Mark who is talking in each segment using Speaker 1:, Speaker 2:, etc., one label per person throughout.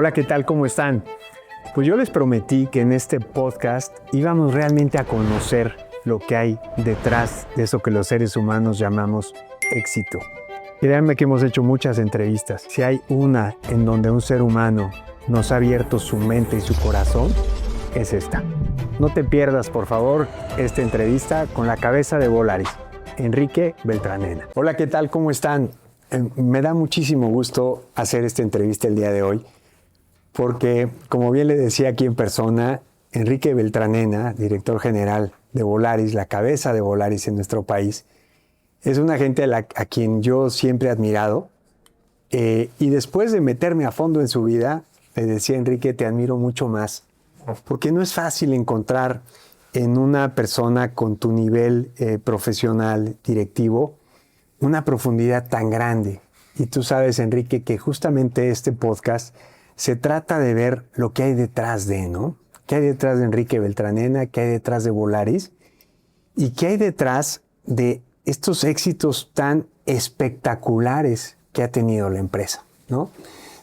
Speaker 1: Hola, ¿qué tal? ¿Cómo están? Pues yo les prometí que en este podcast íbamos realmente a conocer lo que hay detrás de eso que los seres humanos llamamos éxito. Créanme que hemos hecho muchas entrevistas. Si hay una en donde un ser humano nos ha abierto su mente y su corazón, es esta. No te pierdas, por favor, esta entrevista con la cabeza de Volaris, Enrique Beltranena. Hola, ¿qué tal? ¿Cómo están? Me da muchísimo gusto hacer esta entrevista el día de hoy, porque, como bien le decía aquí en persona, Enrique Beltranena, director general de Volaris, la cabeza de Volaris en nuestro país, es una gente a quien yo siempre he admirado. Y después de meterme a fondo en su vida, le decía, Enrique, te admiro mucho más, porque no es fácil encontrar en una persona con tu nivel profesional, directivo, una profundidad tan grande. Y tú sabes, Enrique, que justamente este podcast se trata de ver lo que hay detrás de, ¿no? ¿Qué hay detrás de Enrique Beltranena? ¿Qué hay detrás de Volaris? ¿Y qué hay detrás de estos éxitos tan espectaculares que ha tenido la empresa, ¿no?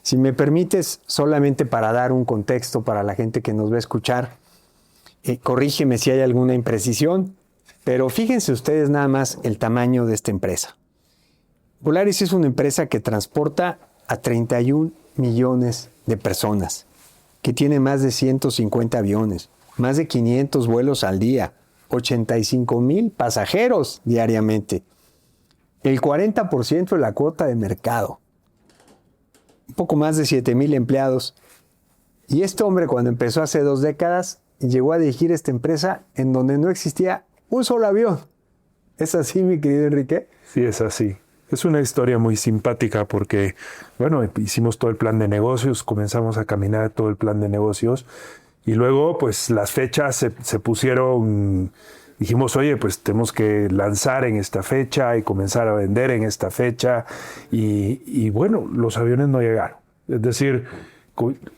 Speaker 1: Si me permites, solamente para dar un contexto para la gente que nos va a escuchar, corrígeme si hay alguna imprecisión, pero fíjense ustedes nada más el tamaño de esta empresa. Volaris es una empresa que transporta a 31 millones de personas, que tiene más de 150 aviones, más de 500 vuelos al día, 85,000 pasajeros diariamente, el 40% de la cuota de mercado, un poco más de 7,000 empleados. Y este hombre, cuando empezó hace 2 décadas, llegó a dirigir esta empresa en donde no existía un solo avión. ¿Es así, mi querido Enrique?
Speaker 2: Sí, es así. Es una historia muy simpática porque, bueno, hicimos todo el plan de negocios, comenzamos a caminar todo el plan de negocios y luego, pues, las fechas se pusieron, dijimos, oye, pues tenemos que lanzar en esta fecha y comenzar a vender en esta fecha y bueno, los aviones no llegaron. Es decir,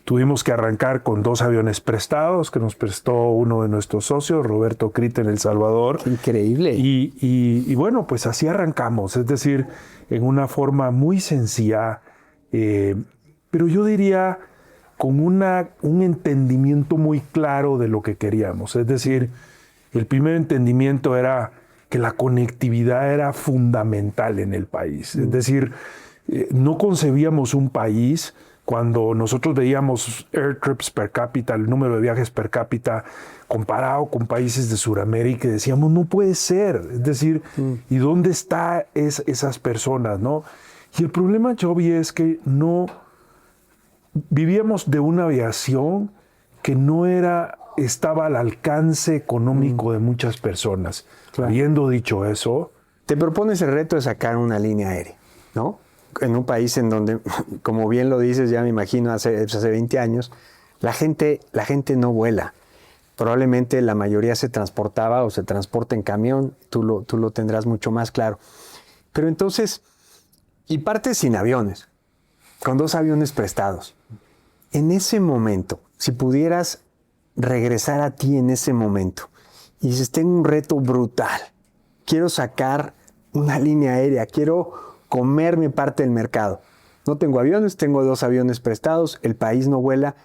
Speaker 2: tuvimos que arrancar con 2 aviones prestados que nos prestó uno de nuestros socios, Roberto Crite, en El Salvador.
Speaker 1: Increíble.
Speaker 2: Y bueno, pues así arrancamos, es decir, en una forma muy sencilla, pero yo diría con un entendimiento muy claro de lo que queríamos. Es decir, el primer entendimiento era que la conectividad era fundamental en el país. Es decir, no concebíamos un país. Cuando nosotros veíamos air trips per cápita, el número de viajes per cápita, comparado con países de Sudamérica, decíamos, no puede ser. Es decir, ¿y dónde están esas personas, no? Y el problema, Joby, es que no vivíamos de una aviación que no estaba al alcance económico de muchas personas. Claro. Habiendo dicho eso,
Speaker 1: te propones el reto de sacar una línea aérea, ¿no? En un país en donde, como bien lo dices, ya me imagino, hace 20 años, la gente no vuela. Probablemente la mayoría se transportaba o se transporta en camión, tú lo tendrás mucho más claro. Pero entonces, y partes sin aviones, con 2 aviones prestados. En ese momento, si pudieras regresar a ti en ese momento, y dices, tengo un reto brutal, quiero sacar una línea aérea, quiero comerme parte del mercado. No tengo aviones, tengo 2 aviones prestados, el país no vuela.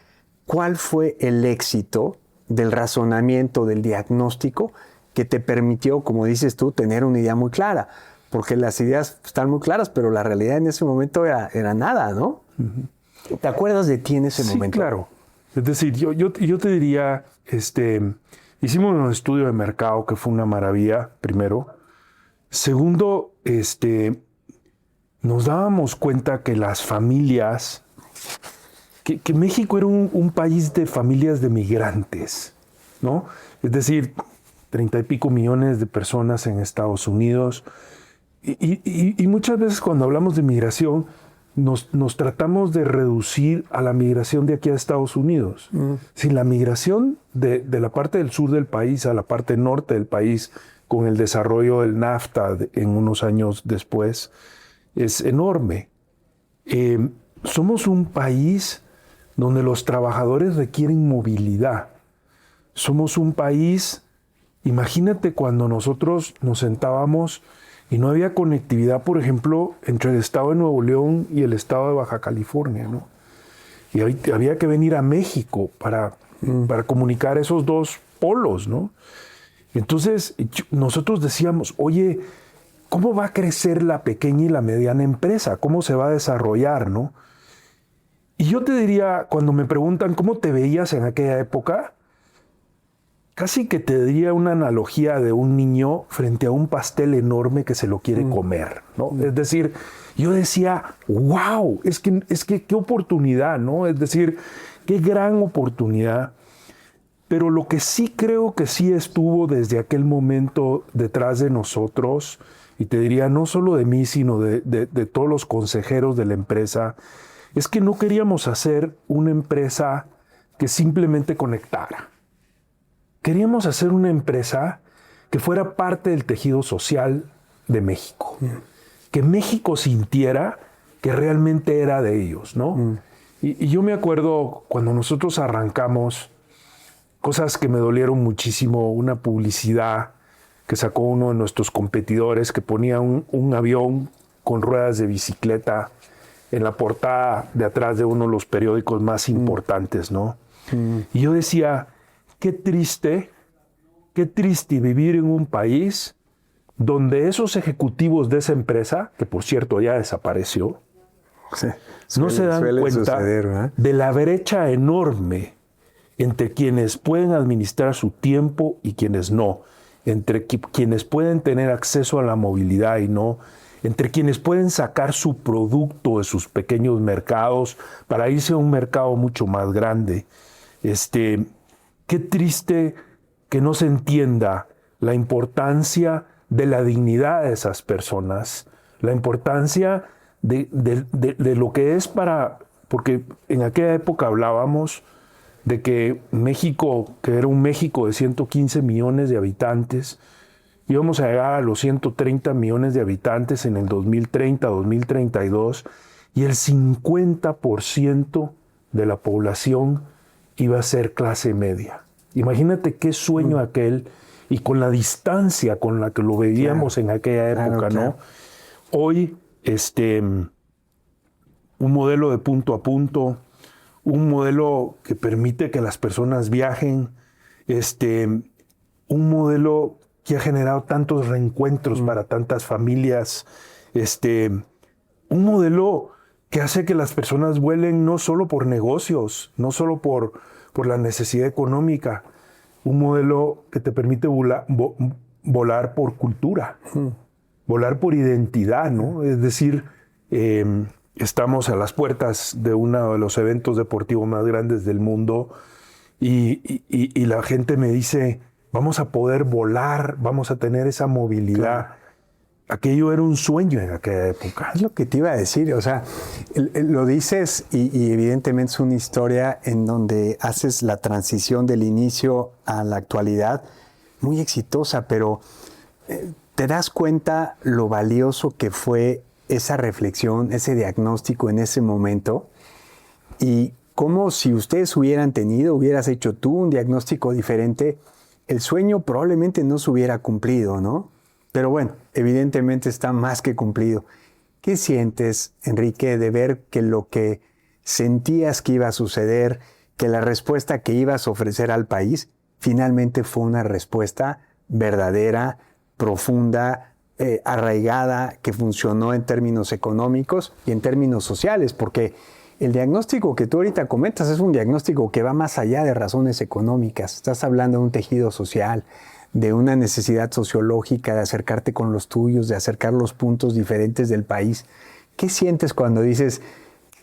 Speaker 1: ¿Cuál fue el éxito del razonamiento, del diagnóstico que te permitió, como dices tú, tener una idea muy clara? Porque las ideas están muy claras, pero la realidad en ese momento era nada, ¿no? Uh-huh. ¿Te acuerdas de ti en ese momento?
Speaker 2: Sí, claro. Es decir, yo te diría, hicimos un estudio de mercado que fue una maravilla, primero. Segundo, nos dábamos cuenta que las familias, que México era un país de familias de migrantes, ¿no? Es decir, 30 y pico millones de personas en Estados Unidos. Y muchas veces cuando hablamos de migración, nos tratamos de reducir a la migración de aquí a Estados Unidos. Sin la migración de la parte del sur del país a la parte norte del país, con el desarrollo del NAFTA en unos años después, es enorme. Somos un país donde los trabajadores requieren movilidad. Somos un país, imagínate cuando nosotros nos sentábamos y no había conectividad, por ejemplo, entre el estado de Nuevo León y el estado de Baja California, ¿no? Y había que venir a México para comunicar esos dos polos, ¿no? Entonces, nosotros decíamos, oye, ¿cómo va a crecer la pequeña y la mediana empresa? ¿Cómo se va a desarrollar, no? Y yo te diría, cuando me preguntan cómo te veías en aquella época, casi que te diría una analogía de un niño frente a un pastel enorme que se lo quiere comer, ¿no? Es decir, yo decía, wow, es que qué oportunidad, ¿no? Es decir, qué gran oportunidad. Pero lo que sí creo que sí estuvo desde aquel momento detrás de nosotros, y te diría no solo de mí, sino de todos los consejeros de la empresa, es que no queríamos hacer una empresa que simplemente conectara. Queríamos hacer una empresa que fuera parte del tejido social de México. Que México sintiera que realmente era de ellos, ¿no? Y yo me acuerdo cuando nosotros arrancamos, cosas que me dolieron muchísimo, una publicidad que sacó uno de nuestros competidores que ponía un avión con ruedas de bicicleta en la portada de atrás de uno de los periódicos más importantes, ¿no? Y yo decía, qué triste vivir en un país donde esos ejecutivos de esa empresa, que por cierto ya desapareció, no se dan cuenta de la brecha enorme entre quienes pueden administrar su tiempo y quienes no, entre quienes pueden tener acceso a la movilidad y no, entre quienes pueden sacar su producto de sus pequeños mercados para irse a un mercado mucho más grande. Qué triste que no se entienda la importancia de la dignidad de esas personas, la importancia de lo que es porque en aquella época hablábamos de que México, que era un México de 115 millones de habitantes, íbamos a llegar a los 130 millones de habitantes en el 2030, 2032, y el 50% de la población iba a ser clase media. Imagínate qué sueño aquel, y con la distancia con la que lo veíamos en aquella época, ¿no? Hoy, un modelo de punto a punto, un modelo que permite que las personas viajen, un modelo que ha generado tantos reencuentros para tantas familias, un modelo que hace que las personas vuelen no solo por negocios, no solo por la necesidad económica, un modelo que te permite volar por cultura, volar por identidad, ¿no? Es decir, estamos a las puertas de uno de los eventos deportivos más grandes del mundo y la gente me dice, vamos a poder volar, vamos a tener esa movilidad. Claro. Aquello era un sueño en aquella época.
Speaker 1: Es lo que te iba a decir, o sea, lo dices y evidentemente es una historia en donde haces la transición del inicio a la actualidad muy exitosa, pero te das cuenta lo valioso que fue esa reflexión, ese diagnóstico en ese momento, y como si ustedes hubieras hecho tú un diagnóstico diferente, el sueño probablemente no se hubiera cumplido, ¿no? Pero bueno, evidentemente está más que cumplido. ¿Qué sientes, Enrique, de ver que lo que sentías que iba a suceder, que la respuesta que ibas a ofrecer al país, finalmente fue una respuesta verdadera, profunda, arraigada, que funcionó en términos económicos y en términos sociales? Porque el diagnóstico que tú ahorita comentas es un diagnóstico que va más allá de razones económicas. Estás hablando de un tejido social, de una necesidad sociológica de acercarte con los tuyos, de acercar los puntos diferentes del país. ¿Qué sientes cuando dices,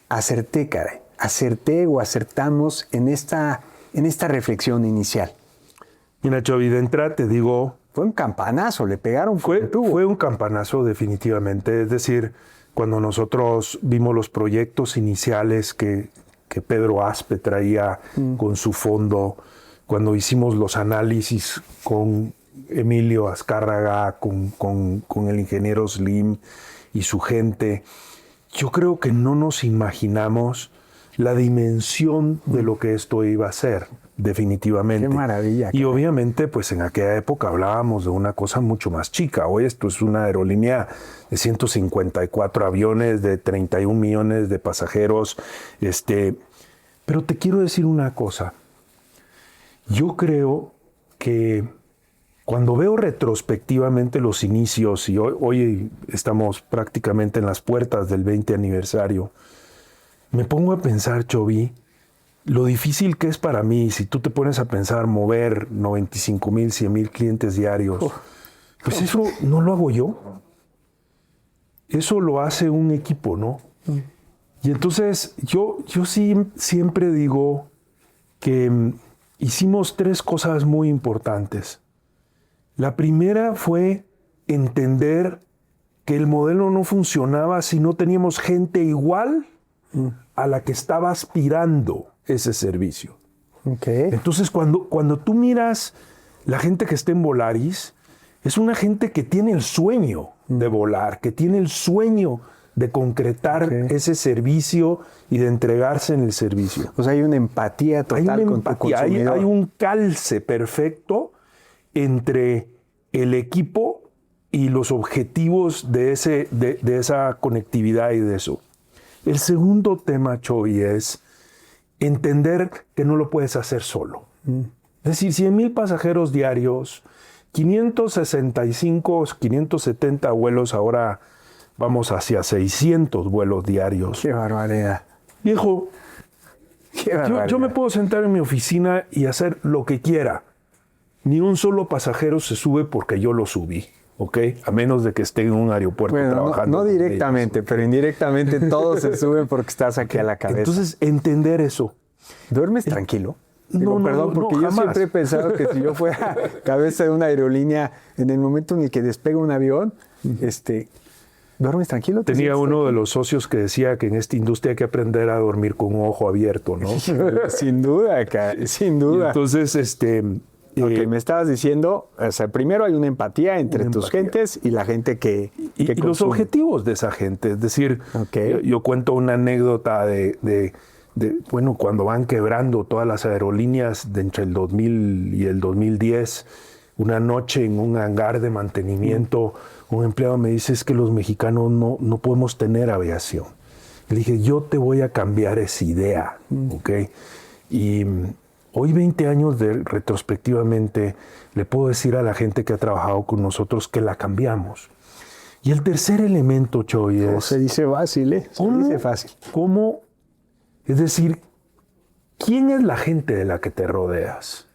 Speaker 1: acerté, caray, acerté o acertamos en esta reflexión inicial?
Speaker 2: Mira, Chovi, de entrada te digo...
Speaker 1: Fue un campanazo, le pegaron.
Speaker 2: Fue un campanazo definitivamente. Es decir, cuando nosotros vimos los proyectos iniciales que Pedro Aspe traía con su fondo, cuando hicimos los análisis con Emilio Azcárraga, con el ingeniero Slim y su gente, yo creo que no nos imaginamos la dimensión de lo que esto iba a ser, definitivamente.
Speaker 1: Qué maravilla.
Speaker 2: Y obviamente, pues en aquella época hablábamos de una cosa mucho más chica. Hoy esto es una aerolínea de 154 aviones, de 31 millones de pasajeros, Pero te quiero decir una cosa. Yo creo que cuando veo retrospectivamente los inicios, y hoy estamos prácticamente en las puertas del 20 aniversario, me pongo a pensar, Chovy, lo difícil que es para mí, si tú te pones a pensar mover 95,000, 100,000 clientes diarios, pues eso no lo hago yo. Eso lo hace un equipo, ¿no? Y entonces yo sí siempre digo que hicimos 3 cosas muy importantes. La primera fue entender que el modelo no funcionaba si no teníamos gente igual a la que estaba aspirando ese servicio.
Speaker 1: Okay.
Speaker 2: Entonces, cuando tú miras la gente que está en Volaris, es una gente que tiene el sueño de volar, que tiene el sueño de concretar ese servicio y de entregarse en el servicio.
Speaker 1: O sea, hay una empatía total con tu consumidor.
Speaker 2: Hay un calce perfecto entre el equipo y los objetivos de esa conectividad y de eso. El segundo tema, Chovy, es entender que no lo puedes hacer solo. Es decir, 100,000 pasajeros diarios, 565, 570 vuelos, ahora vamos hacia 600 vuelos diarios.
Speaker 1: ¡Qué barbaridad!
Speaker 2: Viejo,
Speaker 1: ¡Qué barbaridad!
Speaker 2: Yo me puedo sentar en mi oficina y hacer lo que quiera. Ni un solo pasajero se sube porque yo lo subí, ¿ok? A menos de que esté en un aeropuerto trabajando.
Speaker 1: No directamente, pero indirectamente todos se suben porque estás aquí a la cabeza.
Speaker 2: Entonces, entender eso.
Speaker 1: ¿Duermes tranquilo?
Speaker 2: Perdón,
Speaker 1: porque yo siempre he pensado que si yo fuera cabeza de una aerolínea, en el momento en el que despega un avión, ¿duermes tranquilo?
Speaker 2: Tenía uno de los socios que decía que en esta industria hay que aprender a dormir con un ojo abierto, ¿no?
Speaker 1: Sin duda, sin duda.
Speaker 2: Y entonces,
Speaker 1: Okay, me estabas diciendo, o sea, primero hay una empatía entre tus gentes y la gente que
Speaker 2: y los objetivos de esa gente. Es decir, yo cuento una anécdota de bueno, cuando van quebrando todas las aerolíneas de entre el 2000 y el 2010, una noche en un hangar de mantenimiento, un empleado me dice, es que los mexicanos no podemos tener aviación. Le dije, yo te voy a cambiar esa idea, ¿ok? Y hoy, 20 años retrospectivamente, le puedo decir a la gente que ha trabajado con nosotros que la cambiamos. Y el tercer elemento, Chovy, es...
Speaker 1: se dice fácil, ¿eh? Se dice fácil.
Speaker 2: ¿Cómo? Es decir, ¿quién es la gente de la que te rodeas?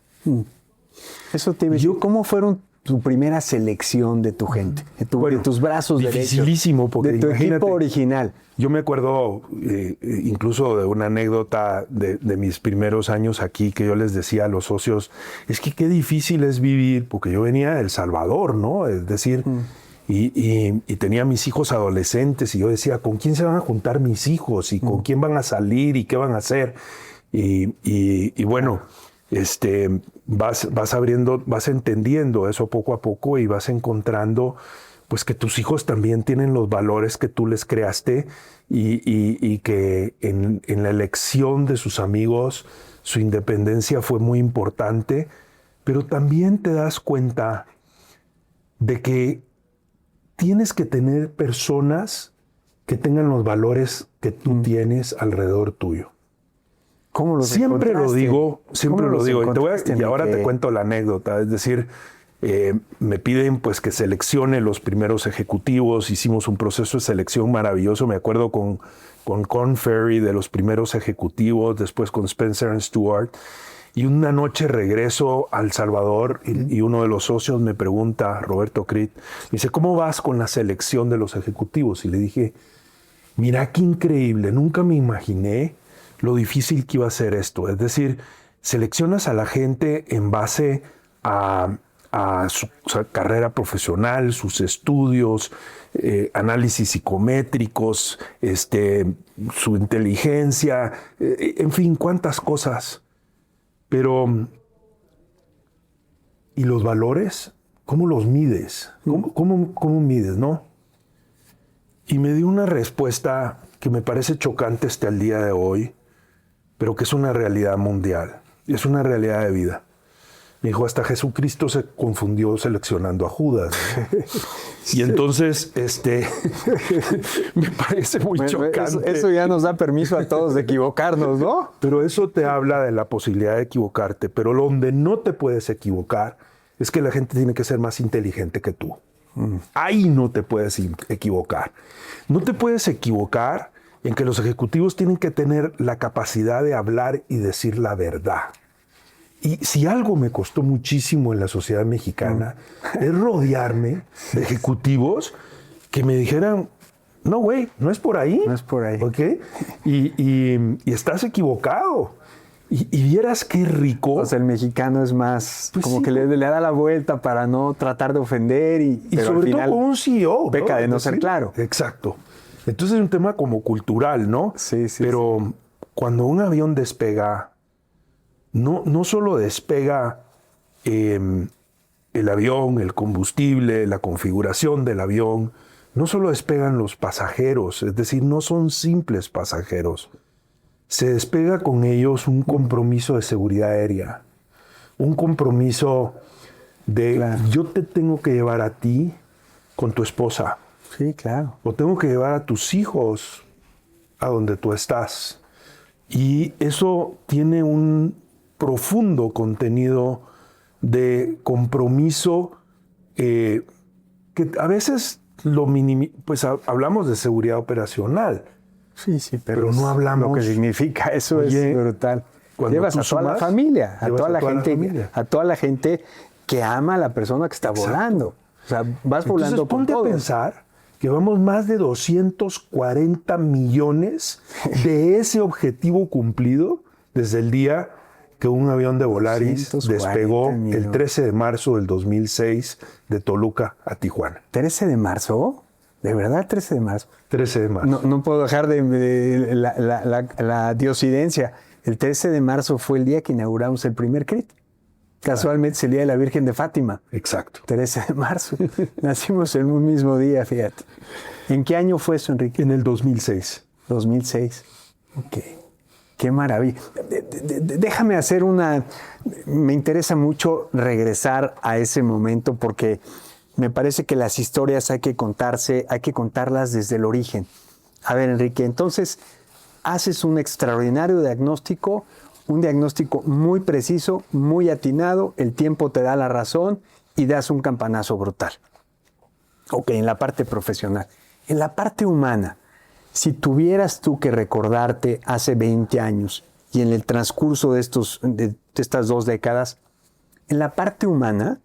Speaker 1: Eso te digo. ¿Cómo fueron tu primera selección de tu gente? De tus brazos derechos.
Speaker 2: Dificilísimo, porque
Speaker 1: de tu equipo original.
Speaker 2: Yo me acuerdo incluso de una anécdota de mis primeros años aquí, que yo les decía a los socios, es que qué difícil es vivir, porque yo venía de El Salvador, ¿no? Es decir, y tenía mis hijos adolescentes, y yo decía, ¿con quién se van a juntar mis hijos? ¿Y con quién van a salir? ¿Y qué van a hacer? Y bueno, vas abriendo, vas entendiendo eso poco a poco y vas encontrando pues que tus hijos también tienen los valores que tú les creaste y que en la elección de sus amigos su independencia fue muy importante, pero también te das cuenta de que tienes que tener personas que tengan los valores que tú tienes alrededor tuyo.
Speaker 1: ¿Cómo los
Speaker 2: siempre lo digo. Y ahora te
Speaker 1: que...
Speaker 2: cuento la anécdota. Es decir, me piden pues que seleccione los primeros ejecutivos. Hicimos un proceso de selección maravilloso. Me acuerdo con Korn Ferry de los primeros ejecutivos, después con Spencer & Stuart. Y una noche regreso a El Salvador y uno de los socios me pregunta, Roberto Crit, me dice, ¿cómo vas con la selección de los ejecutivos? Y le dije, mira qué increíble, nunca me imaginé lo difícil que iba a ser esto. Es decir, seleccionas a la gente en base a su carrera profesional, sus estudios, análisis psicométricos, su inteligencia, en fin, cuántas cosas. Pero, ¿y los valores? ¿Cómo los mides? ¿Cómo mides, no? Y me dio una respuesta que me parece chocante hasta el día de hoy, pero que es una realidad mundial, es una realidad de vida. Me dijo, hasta Jesucristo se confundió seleccionando a Judas. Y entonces, me parece muy chocante.
Speaker 1: Eso ya nos da permiso a todos de equivocarnos, ¿no?
Speaker 2: Pero eso te habla de la posibilidad de equivocarte. Pero donde no te puedes equivocar es que la gente tiene que ser más inteligente que tú. Ahí no te puedes equivocar. No te puedes equivocar en que los ejecutivos tienen que tener la capacidad de hablar y decir la verdad. Y si algo me costó muchísimo en la sociedad mexicana es rodearme de ejecutivos que me dijeran, no, güey, no es por ahí.
Speaker 1: No es por ahí.
Speaker 2: ¿Ok? Y estás equivocado. Y vieras qué rico.
Speaker 1: O sea, el mexicano es más
Speaker 2: Pues
Speaker 1: como
Speaker 2: sí,
Speaker 1: que le da la vuelta para no tratar de ofender y pero
Speaker 2: sobre
Speaker 1: al final
Speaker 2: todo con un CEO.
Speaker 1: peca de no
Speaker 2: Es
Speaker 1: ser
Speaker 2: decir,
Speaker 1: claro.
Speaker 2: Exacto. Entonces es un tema como cultural, ¿no?
Speaker 1: Sí.
Speaker 2: Pero cuando un avión despega, no solo despega el avión, el combustible, la configuración del avión, no solo despegan los pasajeros, es decir, no son simples pasajeros. Se despega con ellos un compromiso de seguridad aérea, un compromiso de yo te tengo que llevar a ti con tu esposa.
Speaker 1: Sí, claro.
Speaker 2: O tengo que llevar a tus hijos a donde tú estás. Y eso tiene un profundo contenido de compromiso que a veces pues hablamos de seguridad operacional.
Speaker 1: Sí,
Speaker 2: pero no hablamos.
Speaker 1: Lo que significa eso.
Speaker 2: Oye,
Speaker 1: es brutal. Llevas a toda la
Speaker 2: sumas,
Speaker 1: familia, a
Speaker 2: llevas
Speaker 1: toda la gente que ama a la persona que está volando. O sea, vas volando
Speaker 2: Entonces,
Speaker 1: con
Speaker 2: ponte
Speaker 1: todos.
Speaker 2: a pensar que vamos más de 240 millones de ese objetivo cumplido desde el día que un avión de Volaris
Speaker 1: 240
Speaker 2: despegó
Speaker 1: millones.
Speaker 2: el 13 de marzo del 2006 de Toluca a Tijuana.
Speaker 1: ¿13 de marzo? ¿De verdad 13 de marzo?
Speaker 2: 13 de marzo.
Speaker 1: No puedo dejar de la diosidencia. El 13 de marzo fue el día que inauguramos el primer CRIT. Casualmente es el día de la Virgen de Fátima.
Speaker 2: Exacto.
Speaker 1: 13 de marzo. Nacimos en un mismo día, fíjate. ¿En qué año fue eso, Enrique?
Speaker 2: En el 2006.
Speaker 1: 2006. Ok. Qué maravilla. Déjame hacer me interesa mucho regresar a ese momento porque me parece que las historias hay que contarlas desde el origen. A ver, Enrique, entonces haces un extraordinario diagnóstico, un diagnóstico muy preciso, muy atinado, el tiempo te da la razón y das un campanazo brutal. Ok, en la parte profesional. En la parte humana, si tuvieras tú que recordarte hace 20 años y en el transcurso de estas 2 décadas, en la parte humana,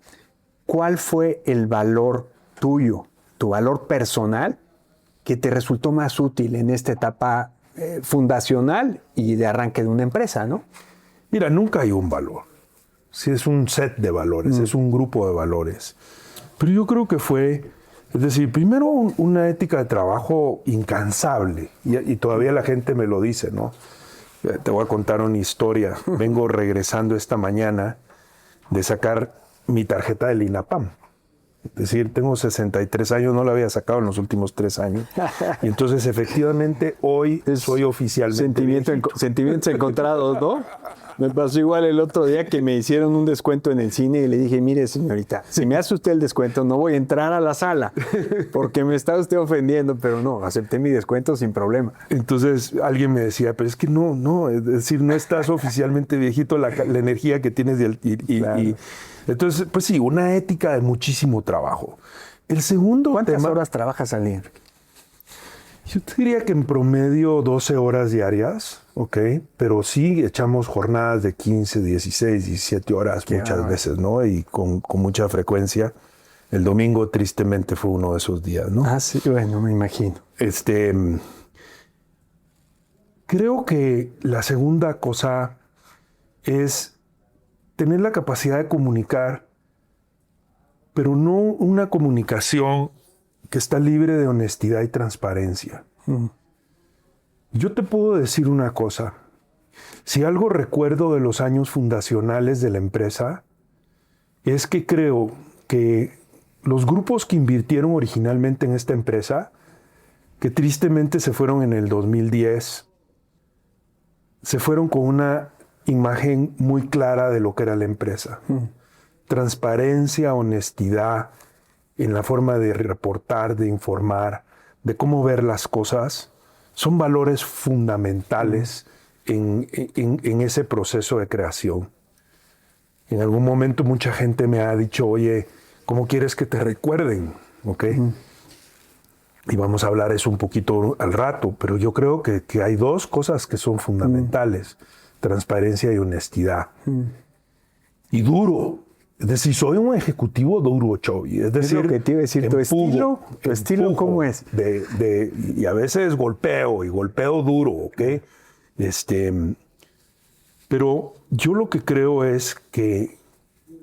Speaker 1: ¿cuál fue el valor tuyo, tu valor personal, que te resultó más útil en esta etapa fundacional y de arranque de una empresa, ¿no?
Speaker 2: Mira, nunca hay un valor. Sí, es un set de valores, es un grupo de valores. Pero yo creo que es decir, primero una ética de trabajo incansable. Y todavía la gente me lo dice, ¿no? Te voy a contar una historia. Vengo regresando esta mañana de sacar mi tarjeta del INAPAM. Es decir, tengo 63 años, no la había sacado en los últimos 3 años. Y entonces, efectivamente, hoy soy oficialmente
Speaker 1: Sentimientos encontrados, ¿no? Me pasó igual el otro día que me hicieron un descuento en el cine y le dije, mire, señorita, si me hace usted el descuento, no voy a entrar a la sala porque me está usted ofendiendo, pero no, acepté mi descuento sin problema.
Speaker 2: Entonces, alguien me decía, pero es que no, es decir, no estás oficialmente viejito, la energía que tienes
Speaker 1: Claro.
Speaker 2: entonces, pues sí, una ética de muchísimo trabajo. El segundo
Speaker 1: ¿Cuántas horas trabajas al día, Enrique?
Speaker 2: Yo te diría que en promedio 12 horas diarias, ¿ok? Pero sí echamos jornadas de 15, 16, 17 horas muchas veces, ¿no? Y con mucha frecuencia. El domingo, tristemente, fue uno de esos días, ¿no?
Speaker 1: Ah, sí, bueno, me imagino.
Speaker 2: Creo que la segunda cosa es tener la capacidad de comunicar, pero no una comunicación que está libre de honestidad y transparencia. Yo te puedo decir una cosa. Si algo recuerdo de los años fundacionales de la empresa, es que creo que los grupos que invirtieron originalmente en esta empresa, que tristemente se fueron en el 2010, se fueron con una imagen muy clara de lo que era la empresa. transparencia, honestidad en la forma de reportar, de informar, de cómo ver las cosas, son valores fundamentales en ese proceso de creación. En algún momento mucha gente me ha dicho, oye, ¿cómo quieres que te recuerden? ¿Ok? Y vamos a hablar eso un poquito al rato, pero yo creo que hay dos cosas que son fundamentales, transparencia y honestidad. Y duro. Es decir, soy un ejecutivo duro, Chovy. Es decir,
Speaker 1: lo que te iba a decir, ¿tu estilo cómo es?
Speaker 2: Y a veces golpeo, y golpeo duro, ¿ok? Pero yo lo que creo es que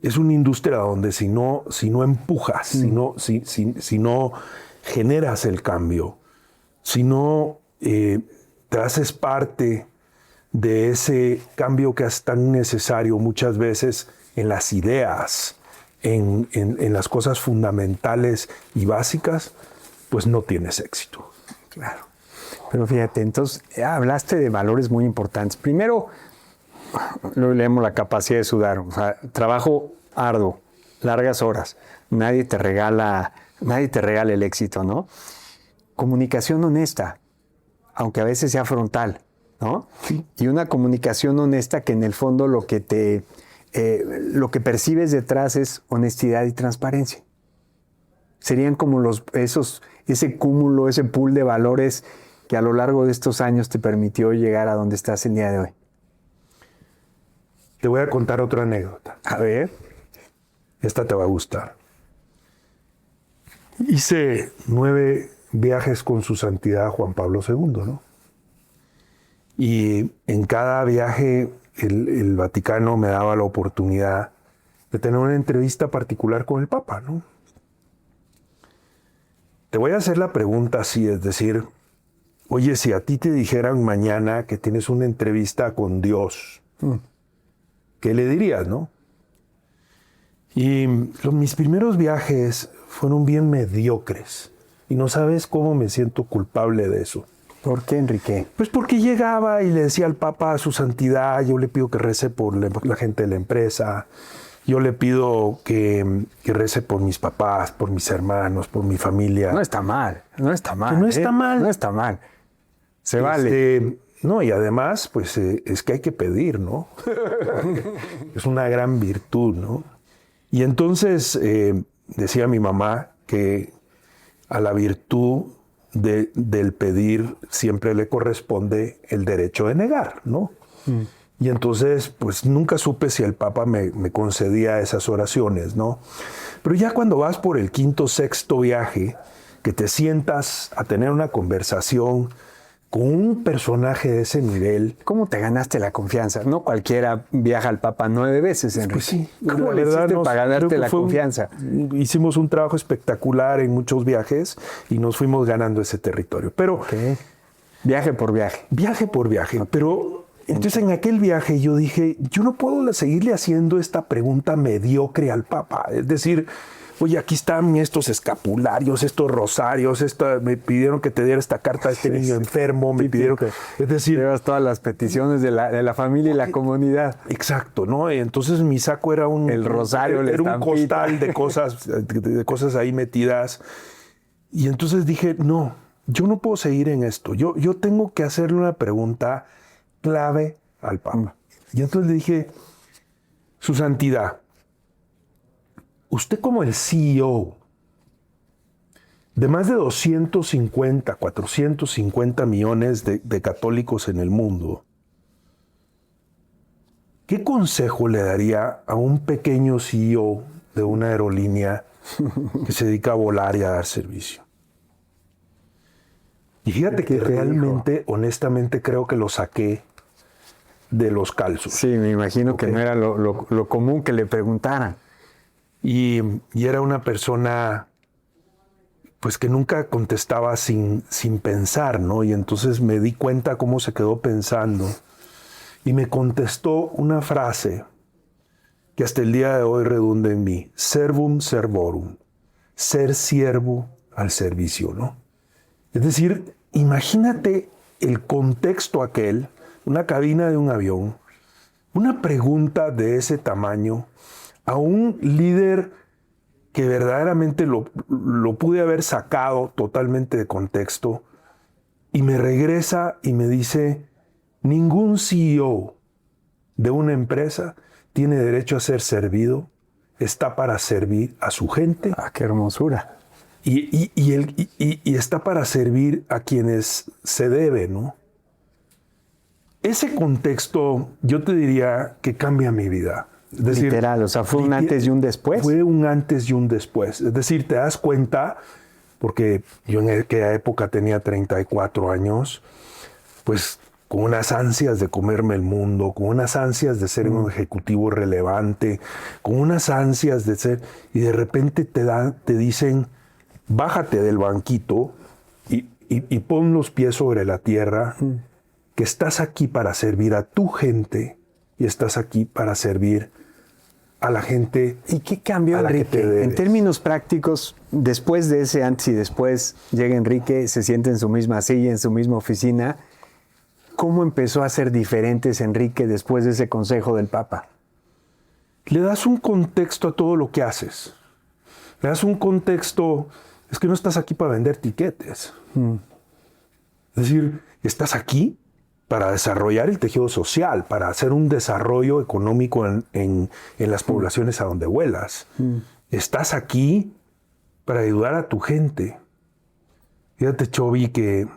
Speaker 2: es una industria donde si no empujas, si no generas el cambio, si no te haces parte de ese cambio que es tan necesario muchas veces en las ideas, en las cosas fundamentales y básicas, pues no tienes éxito.
Speaker 1: Claro. Pero fíjate, entonces hablaste de valores muy importantes. Primero, lo leemos la capacidad de sudar. O sea, trabajo arduo, largas horas. Nadie te regala el éxito, ¿no? Comunicación honesta, aunque a veces sea frontal, ¿no?
Speaker 2: Sí.
Speaker 1: Y una comunicación honesta que en el fondo lo que percibes detrás es honestidad y transparencia. Serían como ese cúmulo, ese pool de valores que a lo largo de estos años te permitió llegar a donde estás el día de hoy.
Speaker 2: Te voy a contar otra anécdota.
Speaker 1: A ver.
Speaker 2: Esta te va a gustar. Hice 9 viajes con su santidad Juan Pablo II, ¿no? Y en cada viaje el Vaticano me daba la oportunidad de tener una entrevista particular con el Papa, ¿no? Te voy a hacer la pregunta así, es decir, oye, si a ti te dijeran mañana que tienes una entrevista con Dios, ¿qué le dirías, no? Y mis primeros viajes fueron bien mediocres. Y no sabes cómo me siento culpable de eso.
Speaker 1: ¿Por qué, Enrique?
Speaker 2: Pues porque llegaba y le decía al Papa a su santidad, yo le pido que rece por la gente de la empresa, yo le pido que rece por mis papás, por mis hermanos, por mi familia.
Speaker 1: No está mal, no está mal.
Speaker 2: Que no está mal.
Speaker 1: No está mal. Se vale.
Speaker 2: No, y además, pues es que hay que pedir, ¿no? Es una gran virtud, ¿no? Y entonces decía mi mamá que a la virtud del pedir siempre le corresponde el derecho de negar, ¿no? Y entonces, pues nunca supe si el Papa me concedía esas oraciones, ¿no? Pero ya cuando vas por el 5º, 6º viaje, que te sientas a tener una conversación con un personaje de ese nivel.
Speaker 1: ¿Cómo te ganaste la confianza? No cualquiera viaja al Papa 9 veces, Enrique.
Speaker 2: Pues sí.
Speaker 1: ¿Cómo le hiciste para ganarte la confianza?
Speaker 2: Hicimos un trabajo espectacular en muchos viajes y nos fuimos ganando ese territorio. Pero
Speaker 1: okay. Viaje por viaje.
Speaker 2: Viaje por viaje. Pero entonces en aquel viaje yo dije, yo no puedo seguirle haciendo esta pregunta mediocre al Papa. Es decir, oye, aquí están estos escapularios, estos rosarios, me pidieron que te diera esta carta a este niño enfermo, me pidieron que... Es decir...
Speaker 1: Llevas todas las peticiones de la familia y la comunidad.
Speaker 2: Exacto, ¿no? Y entonces mi saco era
Speaker 1: el rosario,
Speaker 2: era un costal de cosas ahí metidas. Y entonces dije, no, yo no puedo seguir en esto. Yo tengo que hacerle una pregunta clave al Papa. Y entonces le dije, Su Santidad, usted como el CEO de más de 250, 450 millones de católicos en el mundo, ¿qué consejo le daría a un pequeño CEO de una aerolínea que se dedica a volar y a dar servicio? Y fíjate que realmente, honestamente, creo que lo saqué de los calzos.
Speaker 1: Sí, me imagino que no era lo común que le preguntaran.
Speaker 2: Y era una persona, pues, que nunca contestaba sin pensar, ¿no? Y entonces me di cuenta cómo se quedó pensando. Y me contestó una frase que hasta el día de hoy redunda en mí. Servum servorum. Ser siervo al servicio, ¿no? Es decir, imagínate el contexto aquel, una cabina de un avión, una pregunta de ese tamaño a un líder que verdaderamente lo pude haber sacado totalmente de contexto y me regresa y me dice, ningún CEO de una empresa tiene derecho a ser servido, está para servir a su gente.
Speaker 1: Ah, qué hermosura.
Speaker 2: Y está para servir a quienes se debe, ¿no? Ese contexto, yo te diría que cambia mi vida. Es decir,
Speaker 1: literal, o sea, fue un antes y un después.
Speaker 2: Fue un antes y un después. Es decir, te das cuenta, porque yo en aquella época tenía 34 años, pues con unas ansias de comerme el mundo, con unas ansias de ser un ejecutivo relevante, con unas ansias de ser, y de repente te dicen, bájate del banquito y pon los pies sobre la tierra, que estás aquí para servir a tu gente y estás aquí para servir a la gente.
Speaker 1: ¿Y qué cambió, Enrique? En términos prácticos, después de ese antes y después, llega Enrique, se siente en su misma silla, en su misma oficina. ¿Cómo empezó a ser diferentes, Enrique, después de ese consejo del Papa?
Speaker 2: Le das un contexto a todo lo que haces. Le das un contexto. Es que no estás aquí para vender tiquetes. Es decir, estás aquí para desarrollar el tejido social, para hacer un desarrollo económico en las poblaciones a donde vuelas. Estás aquí para ayudar a tu gente. Fíjate, Chovy, que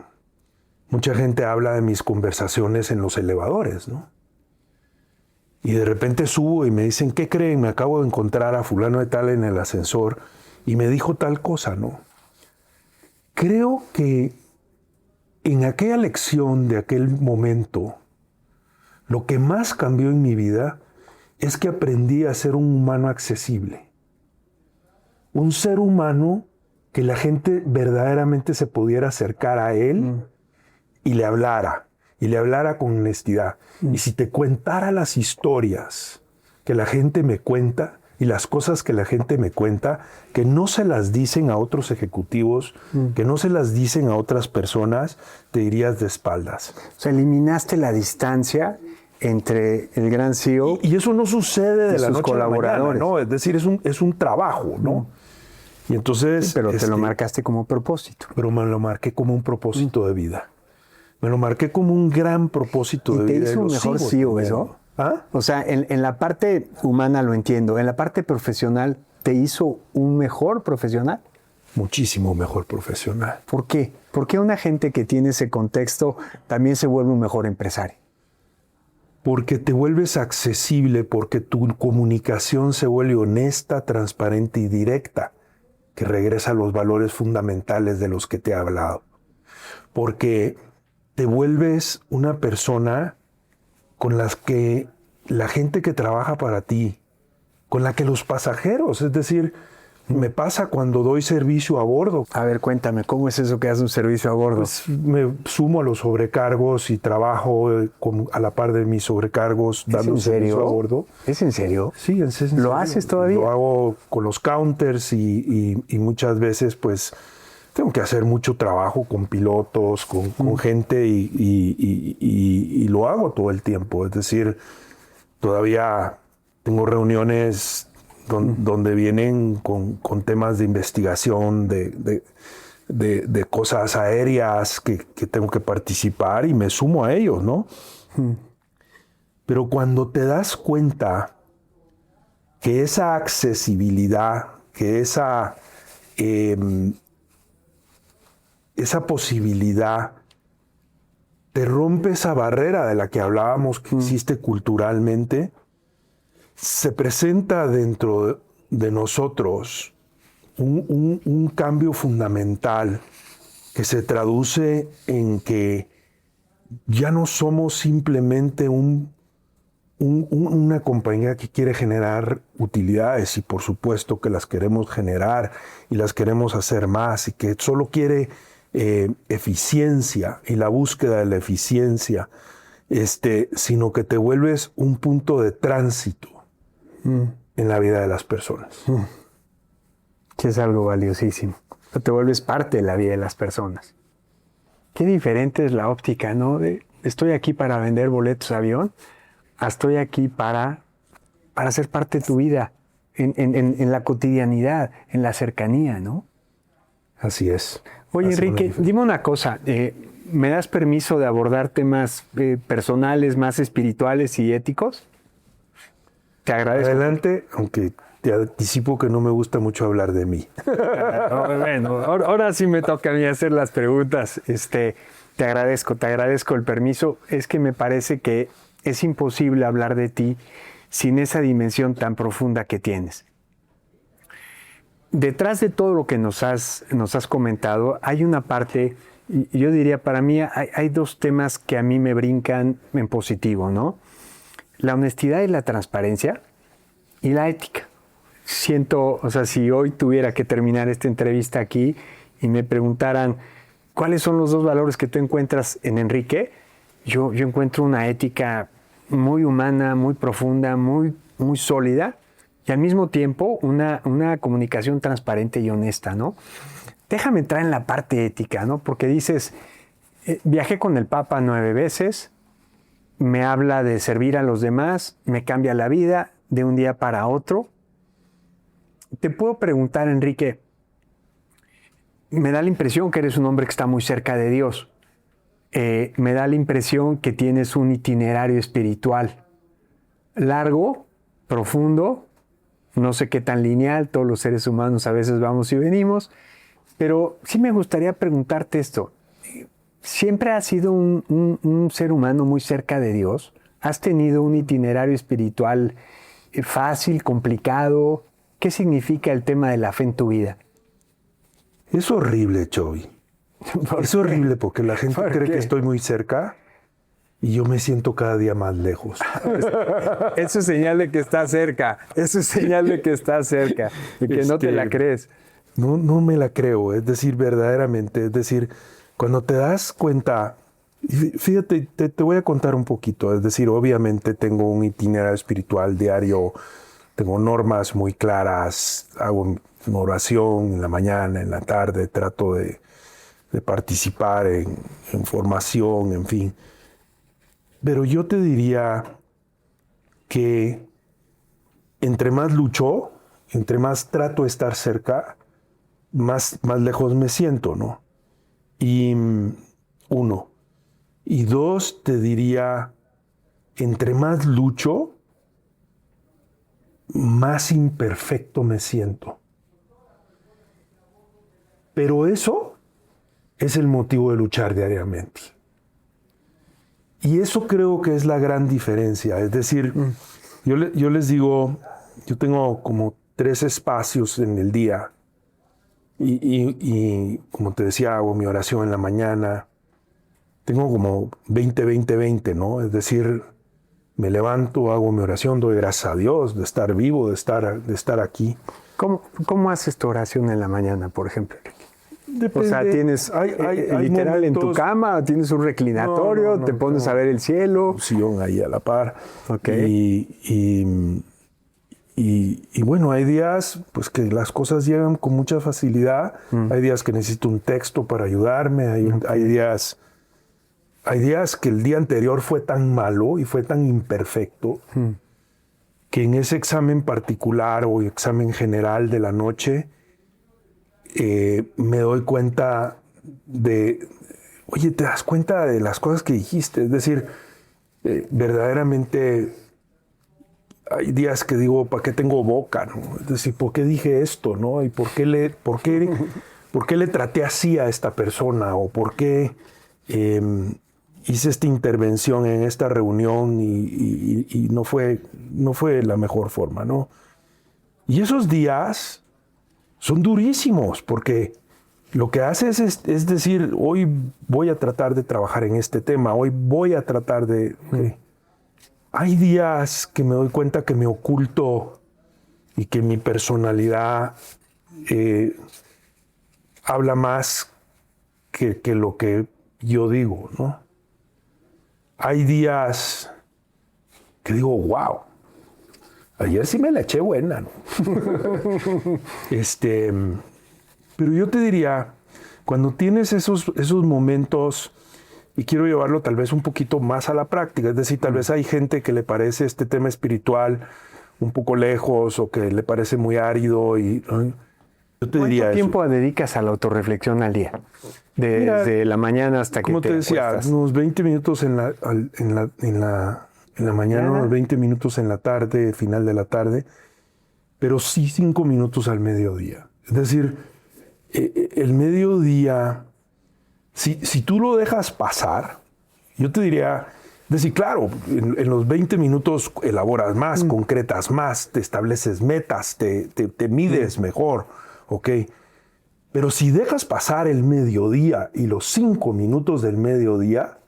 Speaker 2: mucha gente habla de mis conversaciones en los elevadores, ¿no? Y de repente subo y me dicen, ¿qué creen? Me acabo de encontrar a fulano de tal en el ascensor y me dijo tal cosa, ¿no? Creo que en aquella lección de aquel momento, lo que más cambió en mi vida es que aprendí a ser un humano accesible. Un ser humano que la gente verdaderamente se pudiera acercar a él y le hablara con honestidad. Y si te contara las historias que la gente me cuenta y las cosas que la gente me cuenta, que no se las dicen a otros ejecutivos, que no se las dicen a otras personas, te irías de espaldas.
Speaker 1: O sea, eliminaste la distancia entre el gran CEO
Speaker 2: y eso no sucede de la noche
Speaker 1: colaboradores.
Speaker 2: A la mañana, ¿no? Es decir, es un trabajo, ¿no? Y entonces...
Speaker 1: Sí, pero te lo marcaste como propósito.
Speaker 2: Pero me lo marqué como un propósito de vida. Me lo marqué como un gran propósito de vida.
Speaker 1: ¿Y te hizo un mejor CEO eso?
Speaker 2: ¿Ah?
Speaker 1: O sea, en la parte humana lo entiendo. En la parte profesional, ¿te hizo un mejor profesional?
Speaker 2: Muchísimo mejor profesional.
Speaker 1: ¿Por qué? ¿Por qué una gente que tiene ese contexto también se vuelve un mejor empresario?
Speaker 2: Porque te vuelves accesible, porque tu comunicación se vuelve honesta, transparente y directa, que regresa a los valores fundamentales de los que te he hablado. Porque te vuelves una persona con las que la gente que trabaja para ti, con la que los pasajeros, es decir, me pasa cuando doy servicio a bordo.
Speaker 1: A ver, cuéntame, ¿cómo es eso que haces un servicio a bordo?
Speaker 2: Pues me sumo a los sobrecargos y trabajo a la par de mis sobrecargos dando servicio a bordo.
Speaker 1: ¿Es en serio?
Speaker 2: Sí, en serio.
Speaker 1: ¿Lo haces todavía?
Speaker 2: Lo hago con los counters y muchas veces pues tengo que hacer mucho trabajo con pilotos, con gente y lo hago todo el tiempo. Es decir, todavía tengo reuniones donde vienen con temas de investigación, de cosas aéreas que tengo que participar y me sumo a ellos, ¿no? Pero cuando te das cuenta que esa accesibilidad, que esa posibilidad te rompe esa barrera de la que hablábamos que existe culturalmente, se presenta dentro de nosotros un cambio fundamental que se traduce en que ya no somos simplemente una compañía que quiere generar utilidades, y por supuesto que las queremos generar y las queremos hacer más, y que solo quiere eficiencia y la búsqueda de la eficiencia, sino que te vuelves un punto de tránsito en la vida de las personas.
Speaker 1: Que es algo valiosísimo. Te vuelves parte de la vida de las personas. Qué diferente es la óptica, ¿no? De estoy aquí para vender boletos de avión, a estoy aquí para ser parte de tu vida. en la cotidianidad, en la cercanía, ¿no?
Speaker 2: Así es.
Speaker 1: Oye, Enrique, dime una cosa. ¿Me das permiso de abordar temas personales, más espirituales y éticos? Te agradezco.
Speaker 2: Adelante, aunque te anticipo que no me gusta mucho hablar de mí.
Speaker 1: Bueno, ahora sí me toca a mí hacer las preguntas. Te agradezco el permiso. Es que me parece que es imposible hablar de ti sin esa dimensión tan profunda que tienes. Detrás de todo lo que nos has comentado, hay una parte, y yo diría, para mí hay dos temas que a mí me brincan en positivo, ¿no? La honestidad y la transparencia y la ética. Siento, o sea, si hoy tuviera que terminar esta entrevista aquí y me preguntaran cuáles son los dos valores que tú encuentras en Enrique, yo encuentro una ética muy humana, muy profunda, muy sólida, y al mismo tiempo una comunicación transparente y honesta, ¿no? Déjame entrar en la parte ética, ¿no? Porque dices, viajé con el Papa 9 veces, me habla de servir a los demás, me cambia la vida de un día para otro. Te puedo preguntar, Enrique, me da la impresión que eres un hombre que está muy cerca de Dios. Me da la impresión que tienes un itinerario espiritual largo, profundo, no sé qué tan lineal, todos los seres humanos a veces vamos y venimos, pero sí me gustaría preguntarte esto. ¿Siempre has sido un ser humano muy cerca de Dios? ¿Has tenido un itinerario espiritual fácil, complicado? ¿Qué significa el tema de la fe en tu vida?
Speaker 2: Es horrible, Chovy. Es horrible porque la gente cree que estoy muy cerca y yo me siento cada día más lejos.
Speaker 1: Eso es señal de que estás cerca. Eso es señal de que estás cerca y que no te la crees.
Speaker 2: No me la creo. Es decir, verdaderamente. Es decir, cuando te das cuenta... Fíjate, te voy a contar un poquito. Es decir, obviamente tengo un itinerario espiritual diario. Tengo normas muy claras. Hago una oración en la mañana, en la tarde. Trato de participar en formación, en fin. Pero yo te diría que entre más lucho, entre más trato de estar cerca, más lejos me siento, ¿no? Y uno. Y dos, te diría, entre más lucho, más imperfecto me siento. Pero eso es el motivo de luchar diariamente. Y eso creo que es la gran diferencia. Es decir, yo les digo, yo tengo como 3 espacios en el día. Y como te decía, hago mi oración en la mañana. Tengo como 20, ¿no? Es decir, me levanto, hago mi oración, doy gracias a Dios de estar vivo, de estar aquí.
Speaker 1: ¿Cómo haces tu oración en la mañana, por ejemplo?
Speaker 2: Depende.
Speaker 1: O sea, tienes hay literal momentos, en tu cama, tienes un reclinatorio, te pones a ver el cielo.
Speaker 2: Sillón ahí a la par.
Speaker 1: Okay.
Speaker 2: Y bueno, hay días pues que las cosas llegan con mucha facilidad. Hay días que necesito un texto para ayudarme. Hay días que el día anterior fue tan malo y fue tan imperfecto que en ese examen particular o examen general de la noche me doy cuenta de, oye, ¿te das cuenta de las cosas que dijiste? Es decir, verdaderamente hay días que digo, ¿para qué tengo boca? ¿No? Es decir, ¿por qué dije esto? ¿No? ¿Y por qué le traté así a esta persona? ¿O por qué hice esta intervención en esta reunión y no fue la mejor forma, ¿no? Y esos días son durísimos porque lo que haces es decir, hoy voy a tratar de trabajar en este tema, hoy voy a tratar de... Hay días que me doy cuenta que me oculto y que mi personalidad habla más que lo que yo digo, ¿no? Hay días que digo, wow, ayer sí me la eché buena, ¿no? Pero yo te diría, cuando tienes esos momentos, y quiero llevarlo tal vez un poquito más a la práctica, es decir, tal vez hay gente que le parece este tema espiritual un poco lejos o que le parece muy árido. Yo te diría
Speaker 1: ¿Cuánto
Speaker 2: eso.
Speaker 1: tiempo dedicas a la autorreflexión al día? Desde la mañana hasta que
Speaker 2: Como te decía,
Speaker 1: acuestas.
Speaker 2: unos 20 minutos en la mañana, unos 20 minutos en la tarde, final de la tarde, pero sí 5 minutos al mediodía. Es decir, el mediodía, si tú lo dejas pasar, yo te diría, es decir, claro, en los 20 minutos elaboras más, concretas más, te estableces metas, te mides mejor, ¿ok? Pero si dejas pasar el mediodía y los 5 minutos del mediodía,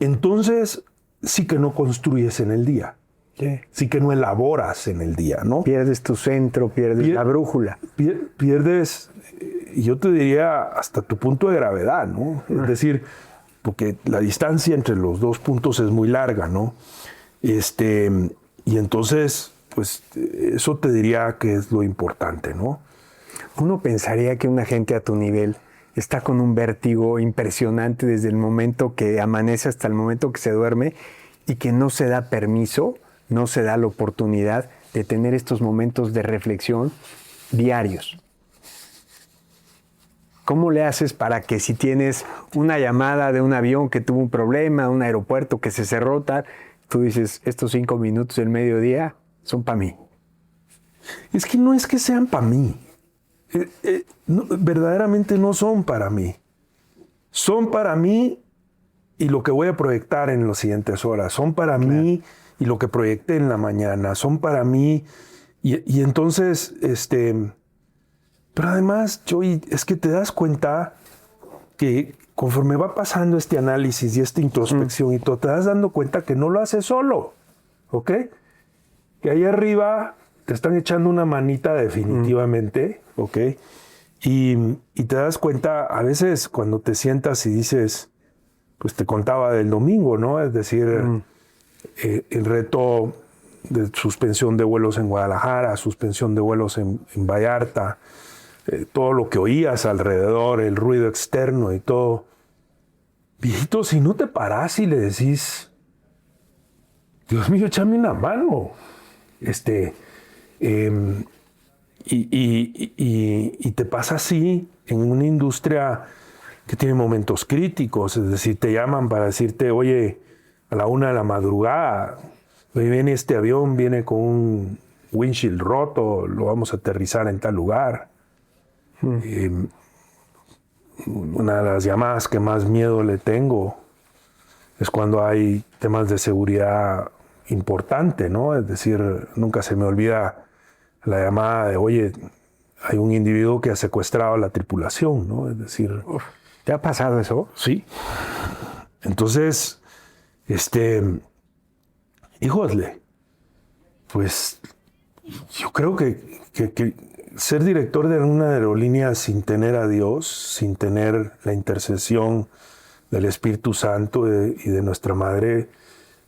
Speaker 2: entonces sí que no construyes en el día.
Speaker 1: Sí.
Speaker 2: Sí que no elaboras en el día, ¿no?
Speaker 1: Pierdes tu centro, pierdes la brújula.
Speaker 2: Pierdes, yo te diría, hasta tu punto de gravedad, ¿no? Es decir, porque la distancia entre los dos puntos es muy larga, ¿no? Y entonces, pues, eso te diría que es lo importante, ¿no?
Speaker 1: Uno pensaría que una gente a tu nivel está con un vértigo impresionante desde el momento que amanece hasta el momento que se duerme y que no se da permiso, no se da la oportunidad de tener estos momentos de reflexión diarios. ¿Cómo le haces para que si tienes una llamada de un avión que tuvo un problema, un aeropuerto que se cerró, tal, tú dices, estos 5 minutos del mediodía son para mí?
Speaker 2: Es que no es que sean para mí. Verdaderamente no son para mí. Son para mí y lo que voy a proyectar en las siguientes horas. Son para mí y lo que proyecté en la mañana. Son para mí. Y entonces, pero además, Joey, es que te das cuenta que conforme va pasando este análisis y esta introspección y todo, te das dando cuenta que no lo haces solo, ¿ok? Que ahí arriba te están echando una manita definitivamente, ¿ok? Y te das cuenta, a veces cuando te sientas y dices, pues te contaba del domingo, ¿no? Es decir, el reto de suspensión de vuelos en Guadalajara, suspensión de vuelos en Vallarta, todo lo que oías alrededor, el ruido externo y todo. Viejito, si no te parás y le decís, Dios mío, échame una mano. Y te pasa así en una industria que tiene momentos críticos, es decir, te llaman para decirte, oye, a la 1 de la madrugada, hoy viene este avión, viene con un windshield roto, lo vamos a aterrizar en tal lugar. Una de las llamadas que más miedo le tengo es cuando hay temas de seguridad importante, ¿no? Es decir, nunca se me olvida la llamada de, oye, hay un individuo que ha secuestrado a la tripulación, ¿no? Es decir...
Speaker 1: ¿Te ha pasado eso?
Speaker 2: Sí. Entonces, híjole, pues yo creo que ser director de una aerolínea sin tener a Dios, sin tener la intercesión del Espíritu Santo y de nuestra Madre,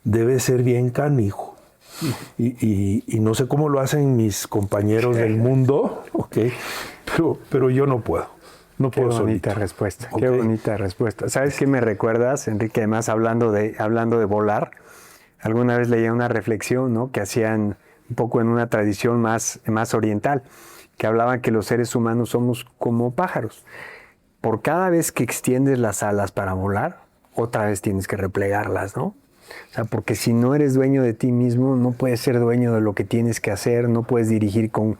Speaker 2: debe ser bien canijo. Y no sé cómo lo hacen mis compañeros del mundo, okay, pero yo no puedo. No puedo solito.
Speaker 1: Qué bonita respuesta,
Speaker 2: Okay.
Speaker 1: qué bonita respuesta. ¿Sabes qué me recuerdas, Enrique? Además, hablando de volar, alguna vez leía una reflexión, ¿no?, que hacían un poco en una tradición más oriental, que hablaban que los seres humanos somos como pájaros. Por cada vez que extiendes las alas para volar, otra vez tienes que replegarlas, ¿no? O sea, porque si no eres dueño de ti mismo, no puedes ser dueño de lo que tienes que hacer, no puedes dirigir con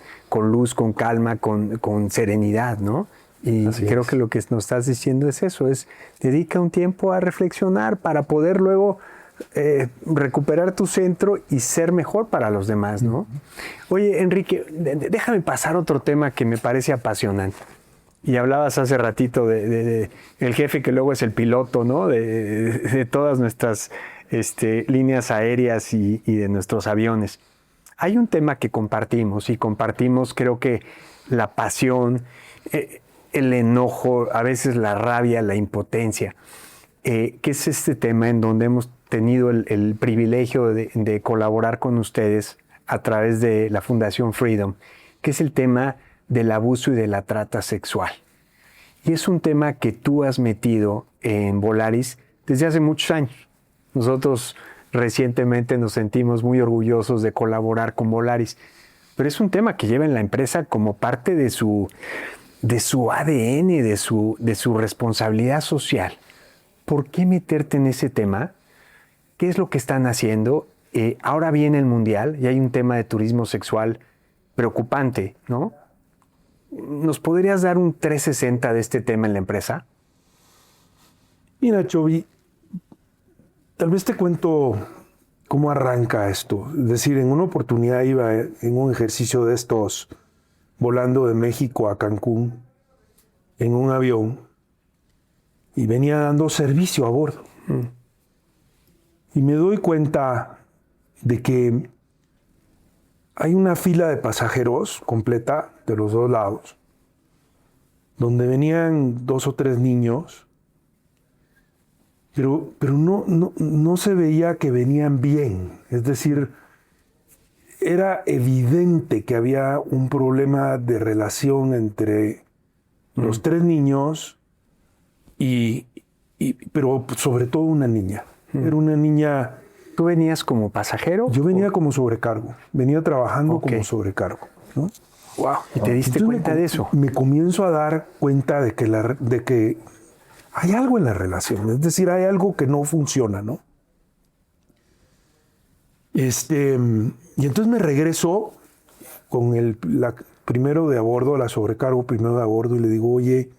Speaker 1: luz, con calma, con serenidad, ¿no? Y
Speaker 2: Así
Speaker 1: creo
Speaker 2: es.
Speaker 1: que lo que nos estás diciendo es eso, es dedica un tiempo a reflexionar para poder luego recuperar tu centro y ser mejor para los demás, ¿no? Oye, Enrique, déjame pasar otro tema que me parece apasionante. Y hablabas hace ratito de el jefe que luego es el piloto, ¿no? De todas nuestras líneas aéreas y de nuestros aviones. Hay un tema que compartimos y compartimos, creo que la pasión, el enojo, a veces la rabia, la impotencia, que es este tema en donde hemos tenido el privilegio de colaborar con ustedes a través de la Fundación Freedom, que es el tema del abuso y de la trata sexual. Y es un tema que tú has metido en Volaris desde hace muchos años. Nosotros recientemente nos sentimos muy orgullosos de colaborar con Volaris. Pero es un tema que lleva en la empresa como parte de su ADN, de su responsabilidad social. ¿Por qué meterte en ese tema? ¿Qué es lo que están haciendo? Ahora viene el Mundial y hay un tema de turismo sexual preocupante, ¿no? ¿Nos podrías dar un 360 de este tema en la empresa?
Speaker 2: Mira, Chovy, tal vez te cuento cómo arranca esto. Es decir, en una oportunidad iba en un ejercicio de estos, volando de México a Cancún, en un avión, y venía dando servicio a bordo. Y me doy cuenta de que hay una fila de pasajeros completa de los dos lados, donde venían 2 o 3 niños, pero no se veía que venían bien. Es decir, era evidente que había un problema de relación entre los 3 niños pero sobre todo una niña. Era una niña...
Speaker 1: ¿Tú venías como pasajero?
Speaker 2: Yo venía como sobrecargo. Venía trabajando como sobrecargo, ¿no?
Speaker 1: Wow. ¿Y te diste cuenta de eso?
Speaker 2: Me comienzo a dar cuenta de que hay algo en la relación. Es decir, hay algo que no funciona, ¿no? Y entonces me regreso con primero de a bordo, la sobrecargo primero de a bordo, y le digo, oye,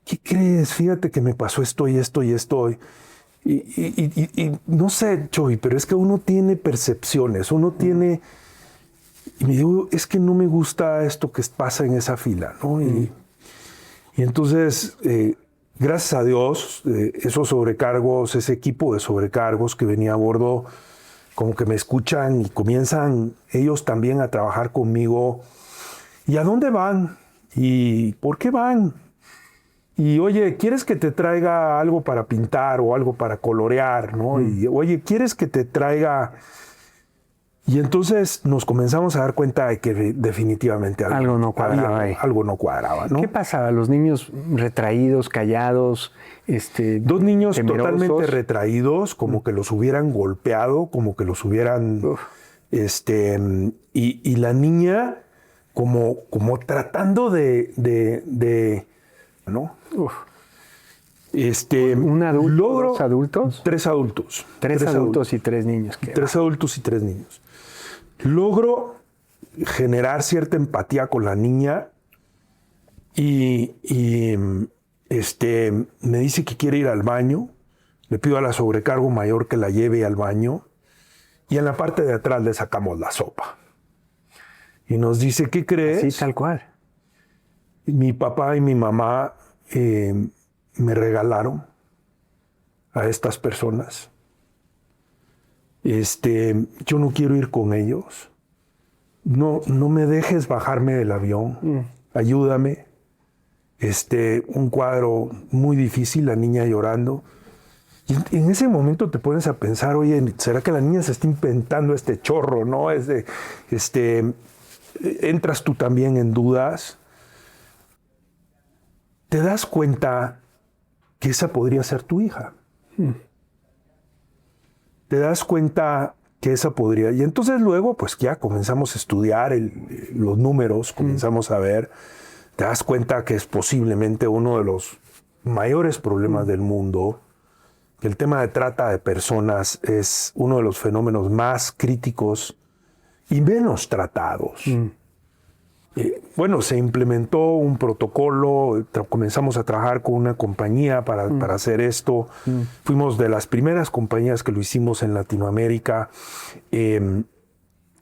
Speaker 2: ¿qué crees? Fíjate que me pasó esto y esto y esto. Y no sé, Choy, pero es que uno tiene percepciones, uno tiene... Y me digo, es que no me gusta esto que pasa en esa fila, ¿no? Y entonces, gracias a Dios, esos sobrecargos, ese equipo de sobrecargos que venía a bordo, como que me escuchan y comienzan ellos también a trabajar conmigo. ¿Y a dónde van? ¿Y por qué van? Y oye, ¿quieres que te traiga algo para pintar o algo para colorear, ¿no? Y oye, ¿quieres que te traiga...? Y entonces nos comenzamos a dar cuenta de que definitivamente
Speaker 1: algo no cuadraba ahí.
Speaker 2: Algo no cuadraba, ¿no?
Speaker 1: ¿Qué pasaba? ¿Los niños retraídos, callados?
Speaker 2: 2 niños
Speaker 1: temerosos,
Speaker 2: totalmente retraídos, como que los hubieran golpeado, como que los hubieran... y la niña como tratando de ¿no?
Speaker 1: ¿Un adulto?
Speaker 2: ¿2
Speaker 1: adultos?
Speaker 2: 3 adultos.
Speaker 1: 3 adultos y 3 niños.
Speaker 2: 3 adultos y 3 niños. Logro generar cierta empatía con la niña y me dice que quiere ir al baño. Le pido a la sobrecargo mayor que la lleve al baño y en la parte de atrás le sacamos la sopa. Y nos dice, ¿qué crees?
Speaker 1: Sí, tal cual.
Speaker 2: Mi papá y mi mamá me regalaron a estas personas. Yo no quiero ir con ellos. No me dejes bajarme del avión. Ayúdame. Un cuadro muy difícil, la niña llorando. Y en ese momento te pones a pensar, oye, ¿será que la niña se está inventando este chorro, no? Entras tú también en dudas. Te das cuenta que esa podría ser tu hija. Te das cuenta que esa podría... Y entonces luego, pues ya comenzamos a estudiar los números, comenzamos a ver, te das cuenta que es posiblemente uno de los mayores problemas del mundo, que el tema de trata de personas es uno de los fenómenos más críticos y menos tratados. Bueno, se implementó un protocolo, comenzamos a trabajar con una compañía para hacer esto. Fuimos de las primeras compañías que lo hicimos en Latinoamérica.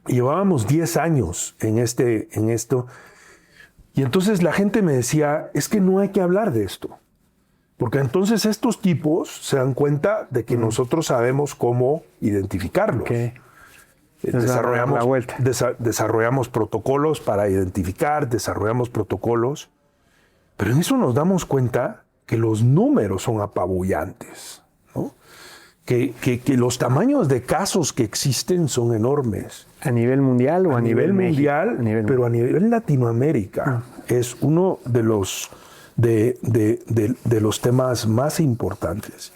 Speaker 2: Llevábamos 10 años en esto. Y entonces la gente me decía, es que no hay que hablar de esto. Porque entonces estos tipos se dan cuenta de que nosotros sabemos cómo identificarlos.
Speaker 1: Okay.
Speaker 2: Desarrollamos protocolos para identificar, desarrollamos protocolos, pero en eso nos damos cuenta que los números son apabullantes, ¿no? Que los tamaños de casos que existen son enormes.
Speaker 1: ¿A nivel mundial o a nivel
Speaker 2: mundial? Pero a nivel Latinoamérica es uno de los, de los temas más importantes.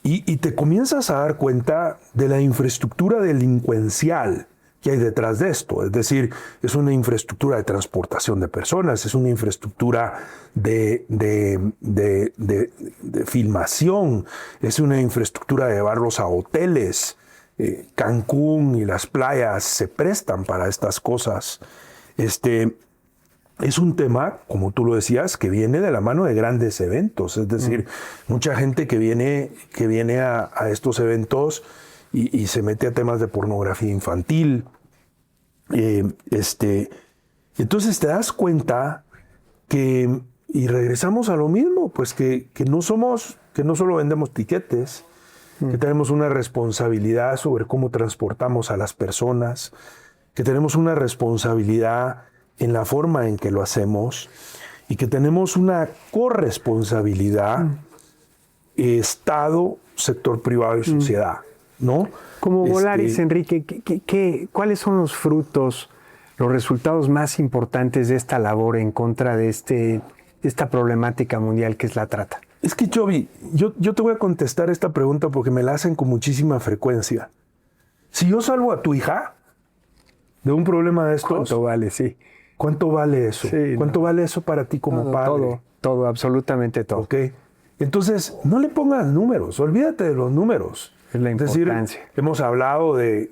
Speaker 2: Y te comienzas a dar cuenta de la infraestructura delincuencial que hay detrás de esto. Es decir, es una infraestructura de transportación de personas, es una infraestructura de filmación, es una infraestructura de llevarlos a hoteles. Cancún y las playas se prestan para estas cosas. Es un tema, como tú lo decías, que viene de la mano de grandes eventos. Es decir, mucha gente que viene a estos eventos y se mete a temas de pornografía infantil. Entonces te das cuenta que, y regresamos a lo mismo, pues que no solo vendemos tiquetes, que tenemos una responsabilidad sobre cómo transportamos a las personas, que tenemos una responsabilidad en la forma en que lo hacemos y que tenemos una corresponsabilidad Estado, sector privado y sociedad, ¿no?
Speaker 1: Como Volaris, Enrique, ¿cuáles son los frutos, los resultados más importantes de esta labor en contra de esta problemática mundial que es la trata?
Speaker 2: Es que, Jovi, yo te voy a contestar esta pregunta porque me la hacen con muchísima frecuencia. Si yo salvo a tu hija de un problema de estos...
Speaker 1: ¿Cuánto vale? Sí.
Speaker 2: ¿Cuánto vale eso?
Speaker 1: Sí,
Speaker 2: ¿Cuánto vale eso para ti como padre?
Speaker 1: Todo, absolutamente todo.
Speaker 2: Ok. Entonces, no le pongas números, olvídate de los números.
Speaker 1: Es la importancia.
Speaker 2: Es decir, hemos hablado de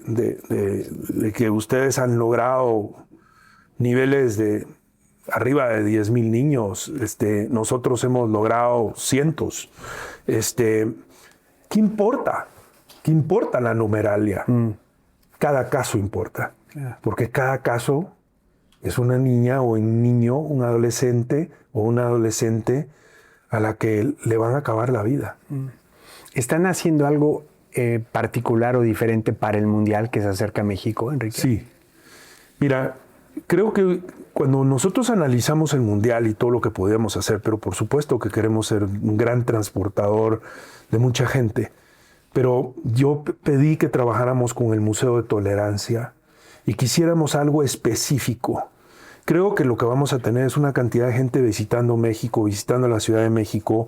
Speaker 2: que ustedes han logrado niveles de arriba de 10,000 niños. Nosotros hemos logrado cientos. ¿Qué importa? ¿Qué importa la numeralia? Cada caso importa. Porque cada caso es una niña o un niño, un adolescente o una adolescente a la que le van a acabar la vida.
Speaker 1: ¿Están haciendo algo particular o diferente para el Mundial que se acerca a México, Enrique?
Speaker 2: Sí. Mira, creo que cuando nosotros analizamos el Mundial y todo lo que podíamos hacer, pero por supuesto que queremos ser un gran transportador de mucha gente, pero yo pedí que trabajáramos con el Museo de Tolerancia y quisiéramos algo específico. Creo que lo que vamos a tener es una cantidad de gente visitando México, visitando la Ciudad de México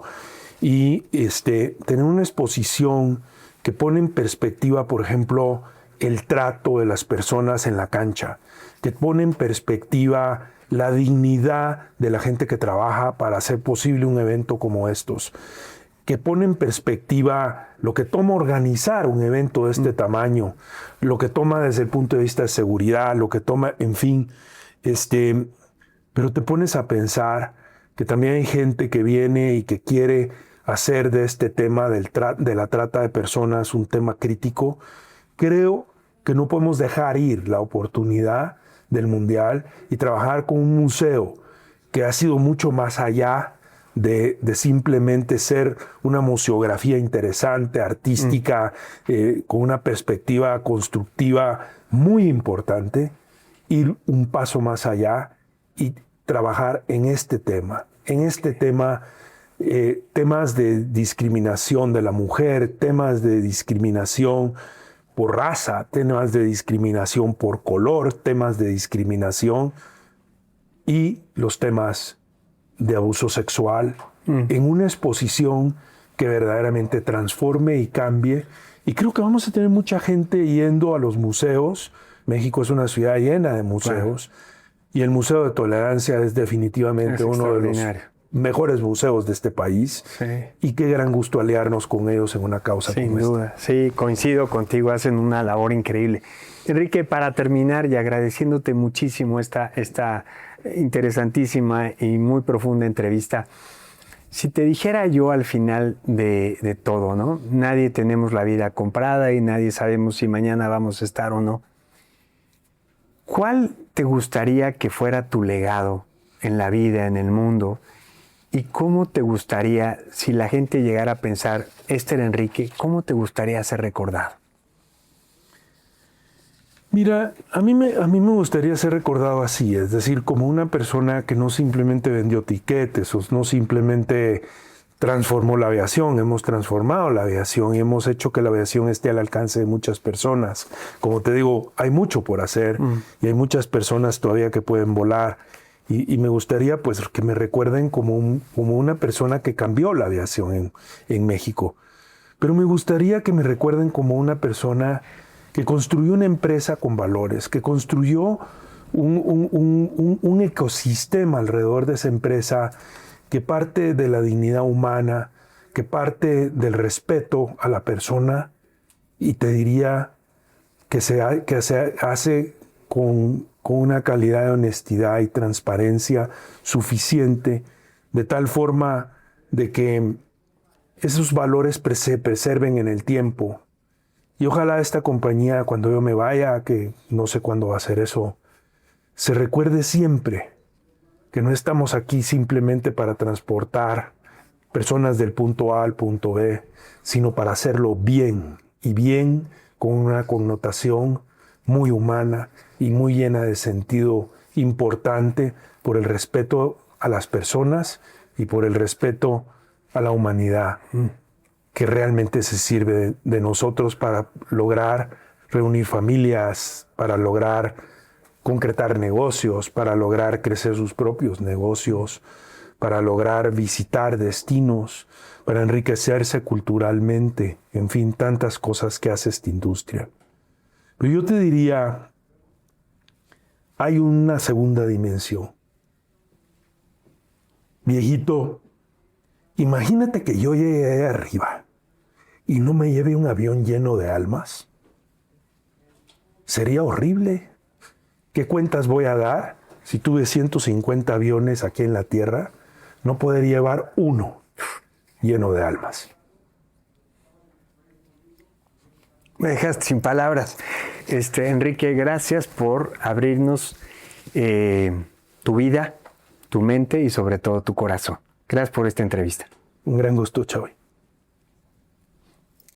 Speaker 2: y tener una exposición que pone en perspectiva, por ejemplo, el trato de las personas en la cancha, que pone en perspectiva la dignidad de la gente que trabaja para hacer posible un evento como estos, que pone en perspectiva lo que toma organizar un evento de este tamaño, lo que toma desde el punto de vista de seguridad, lo que toma, en fin, pero te pones a pensar que también hay gente que viene y que quiere hacer de este tema de la trata de personas un tema crítico. Creo que no podemos dejar ir la oportunidad del Mundial y trabajar con un museo que ha sido mucho más allá de simplemente ser una museografía interesante, artística, con una perspectiva constructiva muy importante, ir un paso más allá y trabajar en este tema, temas de discriminación de la mujer, temas de discriminación por raza, temas de discriminación por color, temas de discriminación y los temas de abuso sexual en una exposición que verdaderamente transforme y cambie. Y creo que vamos a tener mucha gente yendo a los museos. México es una ciudad llena de museos. Y el Museo de Tolerancia es definitivamente uno de los mejores museos de este país. Sí. Y qué gran gusto aliarnos con ellos en una causa como esta. Sin duda.
Speaker 1: Sí, coincido contigo. Hacen una labor increíble. Enrique, para terminar y agradeciéndote muchísimo esta interesantísima y muy profunda entrevista, si te dijera yo al final de todo, ¿no? Nadie tenemos la vida comprada y nadie sabemos si mañana vamos a estar o no. ¿Cuál te gustaría que fuera tu legado en la vida, en el mundo? ¿Y cómo te gustaría, si la gente llegara a pensar, este era Enrique, cómo te gustaría ser recordado?
Speaker 2: Mira, a mí me gustaría ser recordado así, es decir, como una persona que no simplemente vendió tiquetes o no simplemente transformó la aviación. Hemos transformado la aviación y hemos hecho que la aviación esté al alcance de muchas personas. Como te digo, hay mucho por hacer y hay muchas personas todavía que pueden volar. Y me gustaría pues que me recuerden como una persona que cambió la aviación en México. pero me gustaría que me recuerden como una persona que construyó una empresa con valores, que construyó un ecosistema alrededor de esa empresa que parte de la dignidad humana, que parte del respeto a la persona, y te diría que se hace con una calidad de honestidad y transparencia suficiente, de tal forma de que esos valores se preserven en el tiempo. Y ojalá esta compañía, cuando yo me vaya, que no sé cuándo va a ser eso, se recuerde siempre que no estamos aquí simplemente para transportar personas del punto A al punto B, sino para hacerlo bien, y bien con una connotación muy humana y muy llena de sentido importante por el respeto a las personas y por el respeto a la humanidad, que realmente se sirve de nosotros para lograr reunir familias, para lograr concretar negocios, para lograr crecer sus propios negocios, para lograr visitar destinos, para enriquecerse culturalmente, en fin, tantas cosas que hace esta industria. Pero yo te diría, hay una segunda dimensión. Viejito, imagínate que yo llegue ahí arriba y no me lleve un avión lleno de almas. Sería horrible. ¿Qué cuentas voy a dar si tuve 150 aviones aquí en la Tierra? No poder llevar uno lleno de almas.
Speaker 1: Me dejaste sin palabras. Enrique, gracias por abrirnos tu vida, tu mente y sobre todo tu corazón. Gracias por esta entrevista.
Speaker 2: Un gran gusto, Chavi.